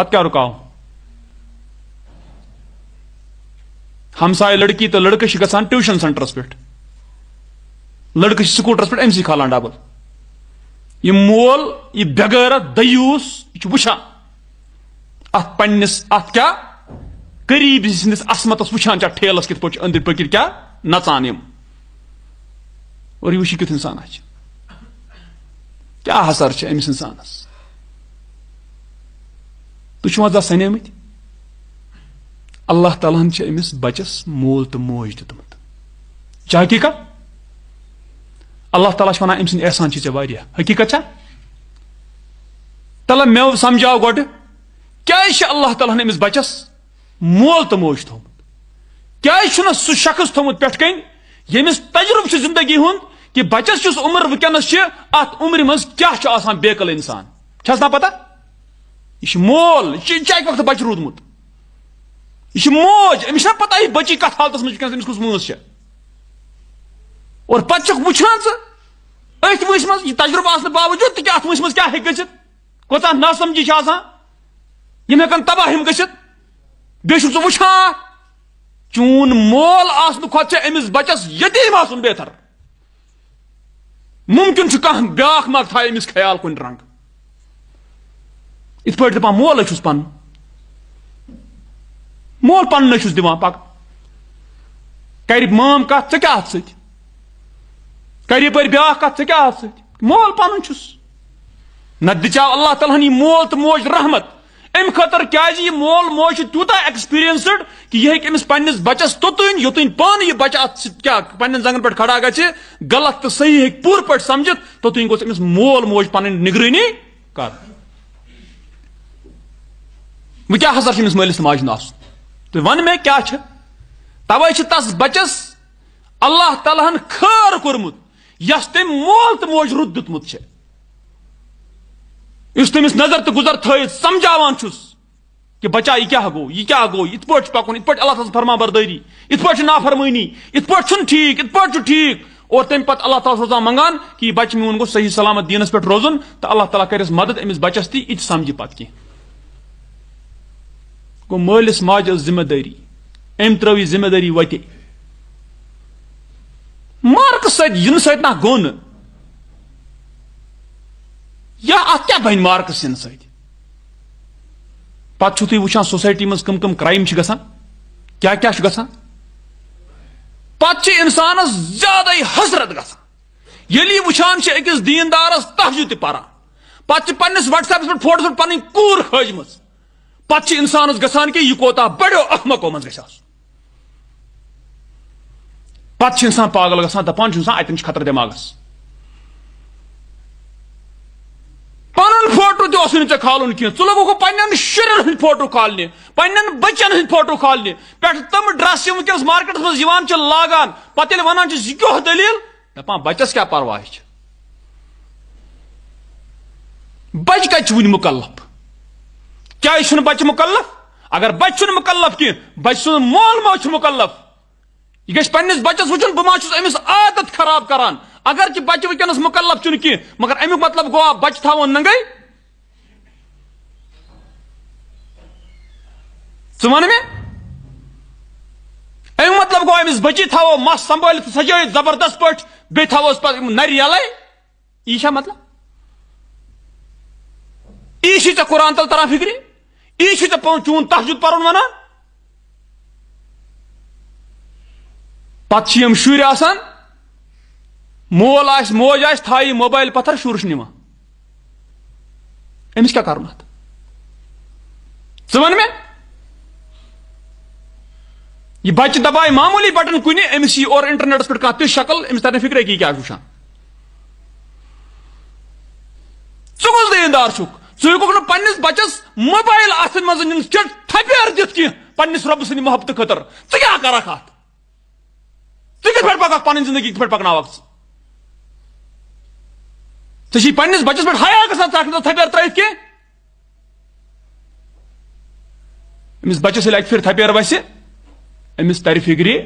پتہ کیا رکاو ہمسائے لڑکی تو لڑکہ گژھان ٹیوشن سینٹرس پہ لڑکہ سکوٹرس پہ امسی کھالان ڈبل یہ مول یہ بغیرت دیوس یہ وچھان ات پنس ات کیا قریب سندس عصمتس وچھان ٹھیلس کت پہ اندر پکر کیا نژان اور یہ وچھ کت انسان کیا حسر امس انسانس تہ سنیمت اللہ تعالیٰ ہن امس بچس مول تو موج دتمت کیا حقیقت اللہ تعالیٰ ونان ام سند احسان ژے واریاہ حقیقت تلہ مے سمجھاو گۄڈٕ کیازِ اللہ تعالیٰ ہن امس بچس مول تو موج تھومت کیازِ چھُنہٕ سُہ شخص تھومت پٮ۪ٹھ کَنۍ ییٚمِس تجربہٕ چھُ زندگی ہُنٛد کہ بچس یُس عمر ونکیٚنس ات عمر مز کیا چھُ آسان بیکل انسان چھس نا پتہ یہ مول یہ اکہ وقت بچہ رودمت یہ موج امس چھا پتہ یہ بچی کت حالتس مز امس کس ماذ اور پتہ وچھان ات وس مز یہ تجربہ آسن باوجود تہ ات وس مز کیا ہیٚکہِ گژھِتھ کوتاہ ناسمجھی چھ آسان یم ہیٚکن تباہ ہم گژھِتھ بیٚیہِ چھُکھ ژٕ وچھان چون مول آسنہٕ کھۄتہٕ چھُ أمِس بچس یتیٖم آسُن بہتر ممکن چھ کانٛہہ بیاکھ ما تھایہِ أمِس خیال کُنہِ رنگ یِتھ پٲٹھۍ دپان مول چھُس پنُن مول پنُن چھُس دِوان پک کرِ مام کتھ ژٕ کیٛاہ اتھ سۭتۍ کرِ یپٲرۍ بیاکھ کتھ ژٕ کیٛاہ اتھ سۭتۍ مول پنُن چھُس نتہٕ دِژاو اللہ تعالیٰ ہن یہِ مول تہٕ موج رحمت ام خاطر کیازِ یہ مول موج چھُ تیوٗتاہ ایکسپیرینسڈ کہ یہ ہیٚکہِ أمِس پننس بچس توٚتانۍ پانہٕ یہ بچہ اتھ سۭتۍ کیٛاہ پننٮ۪ن زنگن پٮ۪ٹھ کھڑا گژھِ غلط تہٕ صحیح ہیٚکہِ پوٗرٕ پٲٹھۍ سمجھِتھ توٚتانۍ گوٚژھ أمِس مول موج پنٕنۍ نگرٲنی کرٕنۍ وۄنۍ کیٛاہ ہسا چھُ أمِس مٲلِس تہٕ ماجہِ ہُنٛد آسُن تُہۍ ون مےٚ کیٛاہ چھِ توے چھِ تس بچس اللہ تعالیٰ ہن خٲر کوٚرمُت یس تٔمۍ مول تہٕ موج رُت دیُتمُت چھُ یُس تٔمِس نظر تہٕ گُزر تھٲیِتھ سمجھاوان چھُس کہ بچہ یہ کیا گو یہ کیا گو یت پٲٹھۍ پکُن یت پٲٹھۍ اللہ تعالیٰ فرما بردٲری یت پٲٹھۍ نافرمٲنی یت پٲٹھۍ چھُنہٕ ٹھیٖک یت پٲٹھۍ چھُ ٹھیٖک اور تمہِ پتہٕ اللہ تعالیٰ روزان منگان کہ یہ بچہ میون گوٚژھ صحیح سلامت دیٖنس پٮ۪ٹھ روزُن تہٕ اللہ تعالیٰ کرٮ۪س مدد أمِس بچس تہِ یہِ تہِ سمجھِ پتہٕ کینٛہہ گوٚو مٲلِس ماجہِ ٲس ذمہٕ دٲری أمۍ ترٲو یہِ ذمہٕ دٲری وتہِ مارکس سۭتۍ یِنہٕ سۭتۍ نہ گوٚو نہٕ یا اتھ کیٛاہ بنہِ مارکس یِنہٕ سۭتۍ پتہٕ چھُو تُہۍ وٕچھان سوسایٹی منٛز کم کم کرایِم چھِ گژھان کیٛاہ کیٛاہ چھُ گژھان پتہٕ چھِ انسانس زیادے حسرت گژھان ییٚلہِ یہِ وٕچھان چھِ أکِس دیٖندارس تہجُد تہِ پران پتہٕ چھِ پننِس وٹس ایپس پٮ۪ٹھ فوٹوس پٮ۪ٹھ پنٕنۍ کوٗر کھٲجمٕژ پتہٕ چھِ انسانس گژھان کہ یہِ کوتاہ بڑیو احمقو منٛز گژھِ آسُن پتہٕ چھِ انسان پاگل گژھان دپان چھُ انسان اتٮ۪ن چھُ خطرٕ دٮ۪ماغس پنُن فوٹو تہِ اوسُے نہٕ ژےٚ کھالُن کینٛہہ ژٕ لوگُکھ پننٮ۪ن شُرٮ۪ن ہٕنٛدۍ فوٹو کھالنہِ پننٮ۪ن بچن ہٕنٛدۍ فوٹو کھالنہِ پٮ۪ٹھٕ تِم ڈرس یِم ونکیٚنس مارکیٹس منٛز یِوان چھِ لاگان پتہٕ ییٚلہِ ونان چھِس یہِ کیٛاہ دٔلیٖل دپان بچس کیٛاہ پرواے چھِ بچہِ کتہِ چھُ وُنہِ مُکلف کیازِ چھُنہٕ بچہِ مُکلف اگر بچہِ چھُنہٕ مُکلف کینٛہہ بچہِ سُنٛد مول موج چھُ مُکلف یہ گژھِ پننس بچس وٕچھُن بہٕ ما چھُس أمِس عادت خراب کران اگر کہ بچہ ونکیٚنس مُکلف چھُنہٕ کینٛہہ مگر امیُک مطلب گوٚوا بچہ تھاوون ننگے ژٕ وَن مےٚ امیُک مطلب گوٚو أمِس بچی تھاوو مس سنبھٲلِتھ سجٲیِتھ زبردست پٲٹھۍ بیٚیہِ تھاووس پتہٕ نرِ یلے یی چھا مطلب یی چھُے ژےٚ قرآن تل تران فکرِ یی چھُے ژےٚ چون تہجُد پرُن ونان پتہٕ چھِ یِم شُرۍ آسان مول آسہِ موج آسہِ تھایہِ موبایل پتھر شُر چھُ نِوان أمِس کیٛاہ کرُن اتھ ژٕ وَن مےٚ یہ بچہ دبایہِ معموٗلی بٹن کُنہِ أمِس یی اورٕ انٹرنیٹس پٮ۪ٹھ کانٛہہ تِژھ شکل أمِس ترِ نہٕ فکرے کہِ یہِ کیٛاہ چھُ وٕچھان ژٕ کُس دیٖندار چھُکھ ژٕ ہیٚکُکھ نہٕ پننس بچس موبایل اتھن منٛز نِتھ تھپیٚر دِتھ کینٛہہ پننس رۄبہٕ سٕنٛدِ محبتہٕ خٲطرٕ ژٕ کیٛاہ کرکھ اتھ ژٕ کِتھ پٲٹھۍ پککھ پنٕنۍ زندگی کِتھ پٲٹھۍ پکناوکھ ژےٚ چھُے پننس بچس پٮ۪ٹھ حیا گژھان ژٕ ہیٚککھ نہٕ تھپیٚر ترٲیِتھ کینٛہہ أمِس بچس ییٚلہِ اکہِ پھِرِ تھپیٚر وسہِ أمِس ترِ فکرِ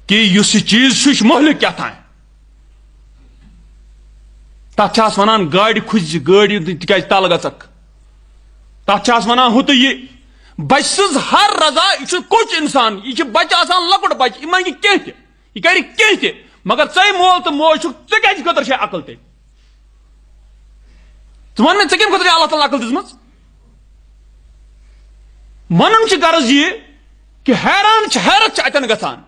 کہ یُس یہِ چیٖز چھُ یہِ چھُ مہلِک کیٛاہ تام تتھ چھِ ونان گاڑِ کھُسہِ گٲڑۍ تِکیازِ تل گژھکھ تس ونان ہو تو یہ بچ سز ہر رضا یہ کوچ انسان یہ بچہ آسان لکٹ بچہ یہ منگہ کی یہ کر کی مگر ژے مول تو موج ژے کتہ خاطر چھ عقل تیل ژٕ ون مےٚ ژے کمہ خاطر اللہ تعالیٰ عقل دِژمٕژ ونُن چھُ غرض یہ کہ حیرت اتن گژھان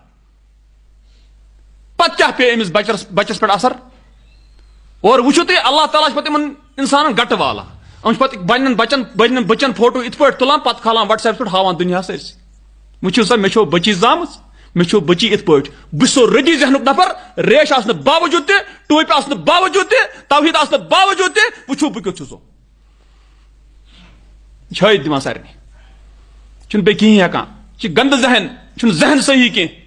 پتہ کیا پے أمِس بچس پہ اثر اور وچھو تُہۍ اللہ تعالیٰ چھُ پتہٕ یِمن انسانن گٹہٕ والا یِم چھِ پتہٕ بنٮ۪ن بچن فوٹو یِتھ پٲٹھۍ تُلان پتہٕ کھالان واٹس ایپس پٮ۪ٹھ ہاوان دُنیاہس سٲرسٕے وٕچھِو سا مےٚ چھو بچی زامٕژ مےٚ چھو بچی یِتھ پٲٹھۍ بہٕ چھُس سُہ رٔدی ذہنُک نفر ریش آسنہٕ باوجوٗد تہِ ٹوپہِ آسنہٕ باوجوٗد تہِ توحیٖد آسنہٕ باوجوٗد تہِ وٕچھِو بہٕ کیُتھ چھُس چھٲیِتھ دِوان سارنٕے چھُنہٕ بیٚیہِ کِہیٖنۍ ہٮ۪کان یہِ چھِ گندٕ ذہن چھُنہٕ ذہن صحیح کینٛہہ